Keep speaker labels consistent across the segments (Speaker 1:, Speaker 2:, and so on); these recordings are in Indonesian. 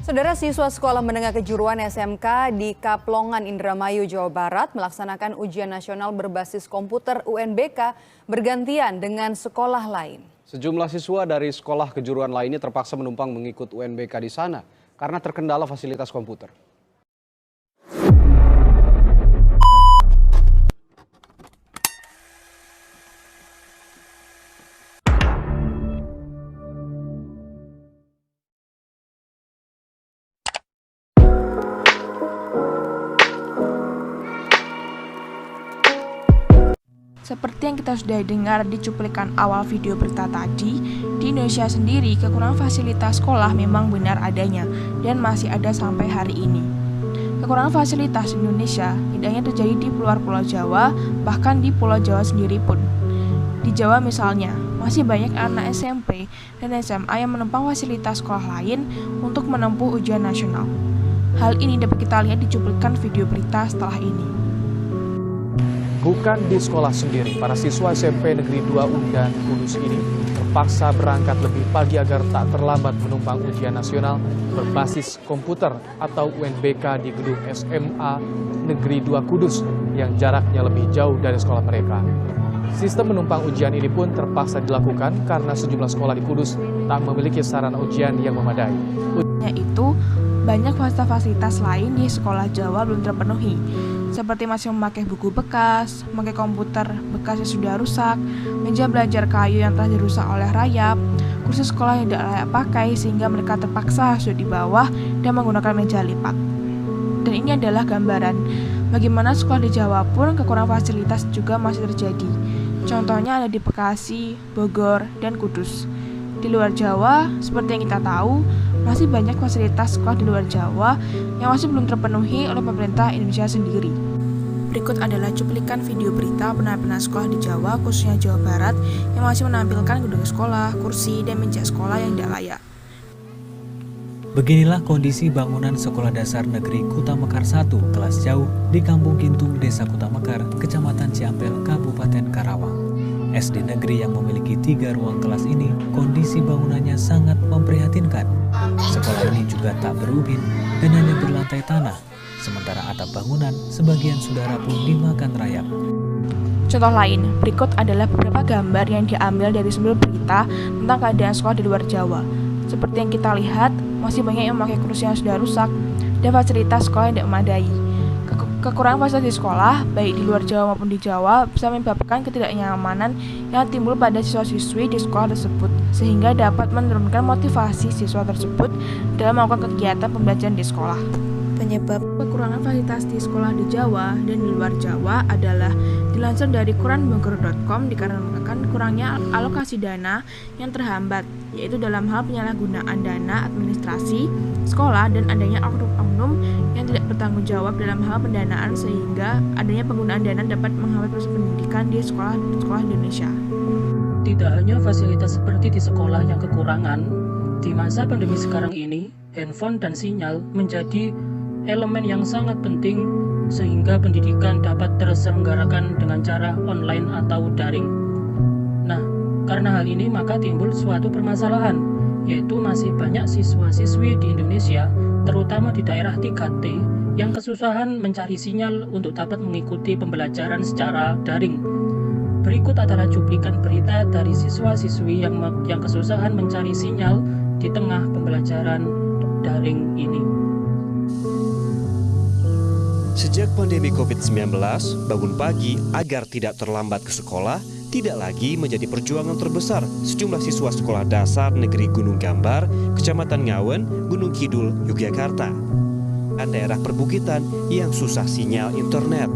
Speaker 1: Saudara, siswa sekolah menengah kejuruan SMK di Kaplongan, Indramayu, Jawa Barat melaksanakan ujian nasional berbasis komputer UNBK bergantian dengan sekolah lain.
Speaker 2: Sejumlah siswa dari sekolah kejuruan lainnya terpaksa menumpang mengikut UNBK di sana karena terkendala fasilitas komputer.
Speaker 3: Seperti yang kita sudah dengar di cuplikan awal video berita tadi, di Indonesia sendiri kekurangan fasilitas sekolah memang benar adanya dan masih ada sampai hari ini. Kekurangan fasilitas di Indonesia tidak hanya terjadi di luar Pulau Jawa, bahkan di Pulau Jawa sendiri pun. Di Jawa misalnya, masih banyak anak SMP dan SMA yang menumpang fasilitas sekolah lain untuk menempuh ujian nasional. Hal ini dapat kita lihat di cuplikan video berita setelah ini.
Speaker 4: Bukan di sekolah sendiri, para siswa SMP Negeri 2 Undan Kudus ini terpaksa berangkat lebih pagi agar tak terlambat menumpang ujian nasional berbasis komputer atau UNBK di gedung SMA Negeri 2 Kudus yang jaraknya lebih jauh dari sekolah mereka. Sistem menumpang ujian ini pun terpaksa dilakukan karena sejumlah sekolah di Kudus tak memiliki sarana ujian yang memadai.
Speaker 3: Itu banyak fasilitas lain di sekolah Jawa belum terpenuhi, seperti masih memakai buku bekas, memakai komputer bekas yang sudah rusak, meja belajar kayu yang telah dirusak oleh rayap, kursi sekolah yang tidak layak pakai sehingga mereka terpaksa harus di bawah dan menggunakan meja lipat. Dan ini adalah gambaran bagaimana sekolah di Jawa pun kekurangan fasilitas juga masih terjadi. Contohnya ada di Bekasi, Bogor, dan Kudus. Di luar Jawa, seperti yang kita tahu, masih banyak fasilitas sekolah di luar Jawa yang masih belum terpenuhi oleh pemerintah Indonesia sendiri. Berikut adalah cuplikan video berita penampilan sekolah di Jawa, khususnya Jawa Barat, yang masih menampilkan gedung sekolah, kursi, dan meja sekolah yang tidak layak.
Speaker 5: Beginilah kondisi bangunan Sekolah Dasar Negeri Kutamekar 1 kelas jauh di Kampung Gintung, Desa Kutamekar, Kecamatan Ciampel, Kabupaten Karawang. SD negeri yang memiliki 3 ruang kelas ini, kondisi bangunannya sangat memprihatinkan. Sekolah ini juga tak berubin dan hanya berlantai tanah, sementara atap bangunan sebagian sudah rapuh dimakan rayap.
Speaker 3: Contoh lain, berikut adalah beberapa gambar yang diambil dari sumber berita tentang keadaan sekolah di luar Jawa. Seperti yang kita lihat, masih banyak yang memakai kursi yang sudah rusak dan fasilitas sekolah yang tidak memadai. Kekurangan fasilitas di sekolah, baik di luar Jawa maupun di Jawa, bisa menyebabkan ketidaknyamanan yang timbul pada siswa-siswi di sekolah tersebut, sehingga dapat menurunkan motivasi siswa tersebut dalam melakukan kegiatan pembelajaran di sekolah. Penyebab kekurangan fasilitas di sekolah di Jawa dan di luar Jawa adalah dilansir dari koranbogor.com dikarenakan kurangnya alokasi dana yang terhambat, yaitu dalam hal penyalahgunaan dana administrasi sekolah dan adanya oknum-oknum yang tidak bertanggung jawab dalam hal pendanaan sehingga adanya penggunaan dana dapat menghambat proses pendidikan di sekolah Indonesia.
Speaker 6: Tidak hanya fasilitas seperti di sekolah yang kekurangan, di masa pandemi sekarang ini, handphone dan sinyal menjadi elemen yang sangat penting sehingga pendidikan dapat terselenggarakan dengan cara online atau daring. Nah, karena hal ini maka timbul suatu permasalahan, yaitu masih banyak siswa-siswi di Indonesia, terutama di daerah 3T, yang kesusahan mencari sinyal untuk dapat mengikuti pembelajaran secara daring. Berikut adalah cuplikan berita dari siswa-siswi yang kesusahan mencari sinyal di tengah pembelajaran daring ini.
Speaker 7: Sejak pandemi COVID-19, bangun pagi agar tidak terlambat ke sekolah tidak lagi menjadi perjuangan terbesar sejumlah siswa Sekolah Dasar Negeri Gunung Gambar, Kecamatan Ngawen, Gunung Kidul, Yogyakarta. Daerah perbukitan yang susah sinyal internet.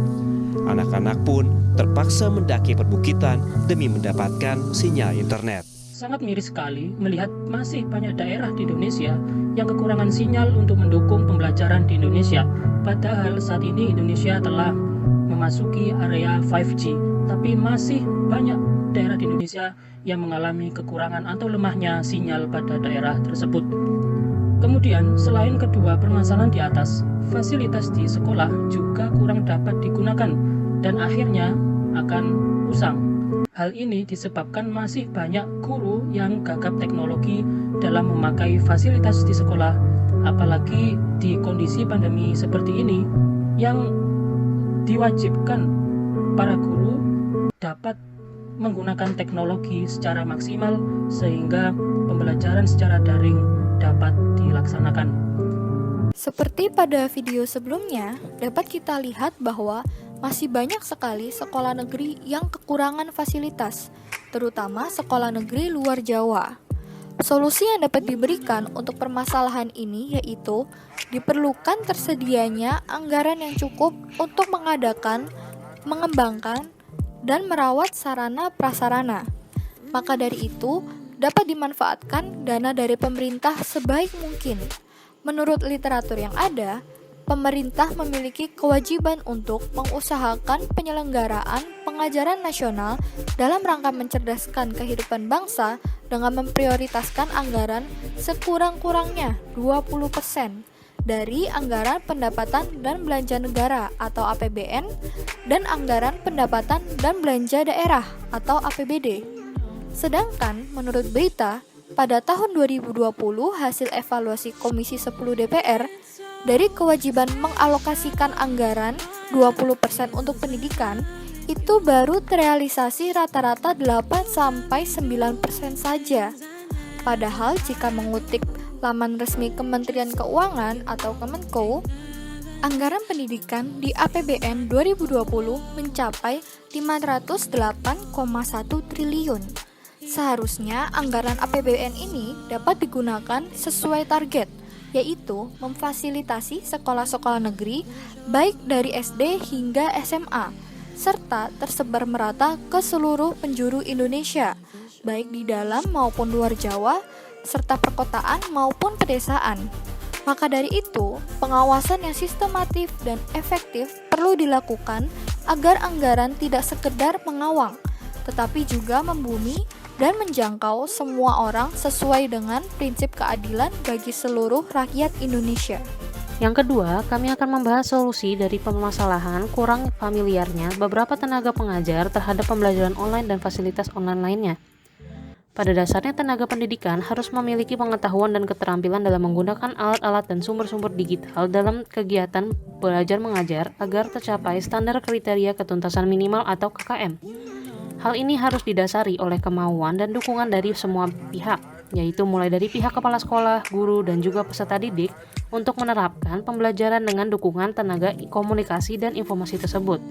Speaker 7: Anak-anak pun terpaksa mendaki perbukitan demi mendapatkan sinyal internet.
Speaker 6: Sangat miris sekali melihat masih banyak daerah di Indonesia yang kekurangan sinyal untuk mendukung pembelajaran di Indonesia. Padahal saat ini Indonesia telah memasuki area 5G, tapi masih banyak daerah di Indonesia yang mengalami kekurangan atau lemahnya sinyal pada daerah tersebut. Kemudian, selain kedua permasalahan di atas, fasilitas di sekolah juga kurang dapat digunakan dan akhirnya akan usang. Hal ini disebabkan masih banyak guru yang gagap teknologi dalam memakai fasilitas di sekolah Apalagi di kondisi pandemi seperti ini yang diwajibkan para guru dapat menggunakan teknologi secara maksimal sehingga pembelajaran secara daring dapat dilaksanakan.
Speaker 8: Seperti pada video sebelumnya, dapat kita lihat bahwa masih banyak sekali sekolah negeri yang kekurangan fasilitas, terutama sekolah negeri luar Jawa. Solusi yang dapat diberikan untuk permasalahan ini yaitu diperlukan tersedianya anggaran yang cukup untuk mengadakan, mengembangkan, dan merawat sarana prasarana. Maka dari itu, dapat dimanfaatkan dana dari pemerintah sebaik mungkin. Menurut literatur yang ada, pemerintah memiliki kewajiban untuk mengusahakan penyelenggaraan pengajaran nasional dalam rangka mencerdaskan kehidupan bangsa dengan memprioritaskan anggaran sekurang-kurangnya 20% dari anggaran pendapatan dan belanja negara atau APBN dan anggaran pendapatan dan belanja daerah atau APBD. Sedangkan menurut berita, pada tahun 2020 hasil evaluasi Komisi 10 DPR dari kewajiban mengalokasikan anggaran 20% untuk pendidikan, itu baru terrealisasi rata-rata 8-9% saja. Padahal jika mengutip laman resmi Kementerian Keuangan atau Kemenko, anggaran pendidikan di APBN 2020 mencapai 508,1 triliun. Seharusnya anggaran APBN ini dapat digunakan sesuai target, yaitu memfasilitasi sekolah-sekolah negeri baik dari SD hingga SMA, serta tersebar merata ke seluruh penjuru Indonesia, baik di dalam maupun luar Jawa, serta perkotaan maupun pedesaan. Maka dari itu, pengawasan yang sistematif dan efektif perlu dilakukan agar anggaran tidak sekedar mengawang, tetapi juga membumi dan menjangkau semua orang sesuai dengan prinsip keadilan bagi seluruh rakyat Indonesia.
Speaker 9: Yang kedua, kami akan membahas solusi dari permasalahan kurang familiarnya beberapa tenaga pengajar terhadap pembelajaran online dan fasilitas online lainnya. Pada dasarnya, tenaga pendidikan harus memiliki pengetahuan dan keterampilan dalam menggunakan alat-alat dan sumber-sumber digital dalam kegiatan belajar mengajar agar tercapai standar kriteria ketuntasan minimal atau KKM. Hal ini harus didasari oleh kemauan dan dukungan dari semua pihak, yaitu mulai dari pihak kepala sekolah, guru, dan juga peserta didik untuk menerapkan pembelajaran dengan dukungan tenaga komunikasi dan informasi tersebut.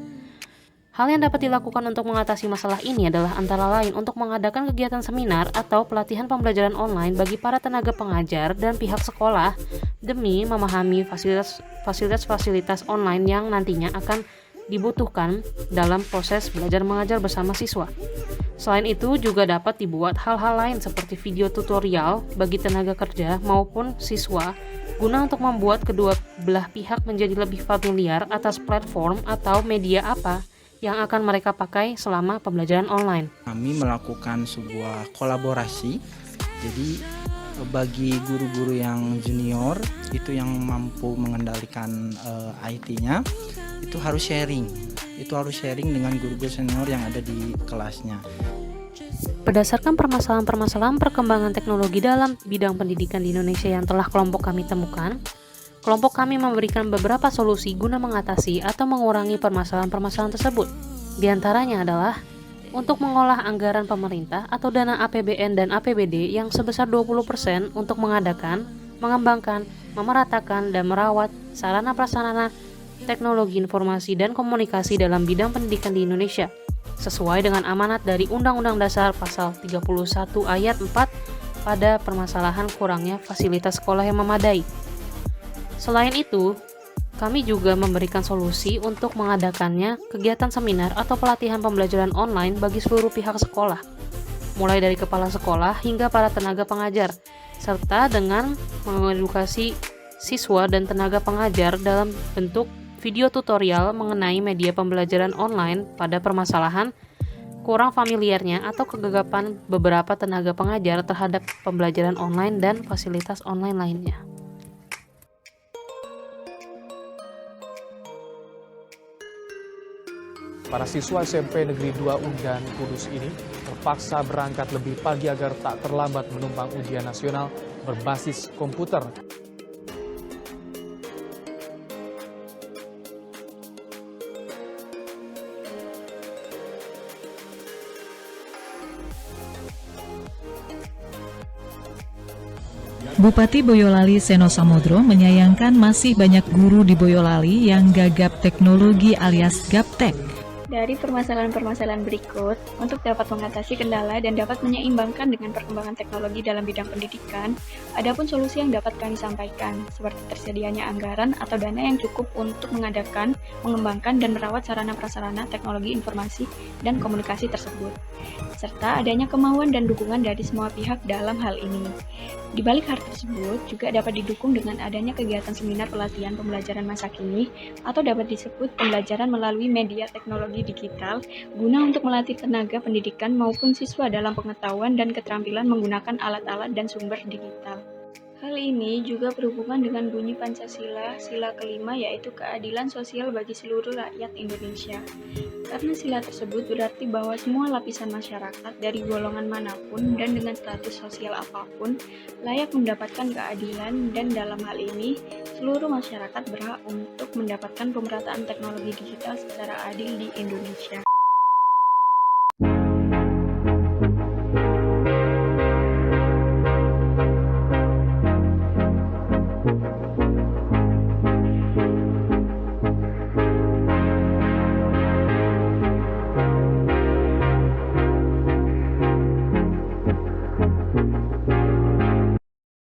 Speaker 9: Hal yang dapat dilakukan untuk mengatasi masalah ini adalah antara lain untuk mengadakan kegiatan seminar atau pelatihan pembelajaran online bagi para tenaga pengajar dan pihak sekolah demi memahami fasilitas online yang nantinya akan dibutuhkan dalam proses belajar mengajar bersama siswa. Selain itu, juga dapat dibuat hal-hal lain seperti video tutorial bagi tenaga kerja maupun siswa guna untuk membuat kedua belah pihak menjadi lebih familiar atas platform atau media apa yang akan mereka pakai selama pembelajaran online.
Speaker 10: Kami melakukan sebuah kolaborasi, jadi bagi guru-guru yang junior itu yang mampu mengendalikan IT-nya, itu harus sharing dengan guru-guru senior yang ada di kelasnya.
Speaker 9: Berdasarkan permasalahan-permasalahan perkembangan teknologi dalam bidang pendidikan di Indonesia yang telah kelompok kami temukan, kelompok kami memberikan beberapa solusi guna mengatasi atau mengurangi permasalahan-permasalahan tersebut. Di antaranya adalah untuk mengolah anggaran pemerintah atau dana APBN dan APBD yang sebesar 20% untuk mengadakan, mengembangkan, memeratakan, dan merawat sarana prasarana teknologi informasi dan komunikasi dalam bidang pendidikan di Indonesia, sesuai dengan amanat dari Undang-Undang Dasar Pasal 31 Ayat 4 pada permasalahan kurangnya fasilitas sekolah yang memadai. Selain itu, kami juga memberikan solusi untuk mengadakannya kegiatan seminar atau pelatihan pembelajaran online bagi seluruh pihak sekolah, mulai dari kepala sekolah hingga para tenaga pengajar, serta dengan mengedukasi siswa dan tenaga pengajar dalam bentuk video tutorial mengenai media pembelajaran online pada permasalahan kurang familiarnya atau kegagapan beberapa tenaga pengajar terhadap pembelajaran online dan fasilitas online lainnya.
Speaker 4: Para siswa SMP Negeri 2 Undan Kudus ini terpaksa berangkat lebih pagi agar tak terlambat menumpang ujian nasional berbasis komputer.
Speaker 11: Bupati Boyolali Seno Samodro menyayangkan masih banyak guru di Boyolali yang gagap teknologi alias gaptek.
Speaker 12: Dari permasalahan-permasalahan berikut, untuk dapat mengatasi kendala dan dapat menyeimbangkan dengan perkembangan teknologi dalam bidang pendidikan, adapun solusi yang dapat kami sampaikan, seperti tersedianya anggaran atau dana yang cukup untuk mengadakan, mengembangkan, dan merawat sarana-prasarana teknologi informasi dan komunikasi tersebut, serta adanya kemauan dan dukungan dari semua pihak dalam hal ini. Di balik hal tersebut, juga dapat didukung dengan adanya kegiatan seminar pelatihan pembelajaran masa kini, atau dapat disebut pembelajaran melalui media teknologi digital, guna untuk melatih tenaga pendidikan maupun siswa dalam pengetahuan dan keterampilan menggunakan alat-alat dan sumber digital. Hal ini juga berhubungan dengan bunyi Pancasila, sila kelima yaitu keadilan sosial bagi seluruh rakyat Indonesia. Karena sila tersebut berarti bahwa semua lapisan masyarakat dari golongan manapun dan dengan status sosial apapun layak mendapatkan keadilan, dan dalam hal ini seluruh masyarakat berhak untuk mendapatkan pemerataan teknologi digital secara adil di Indonesia.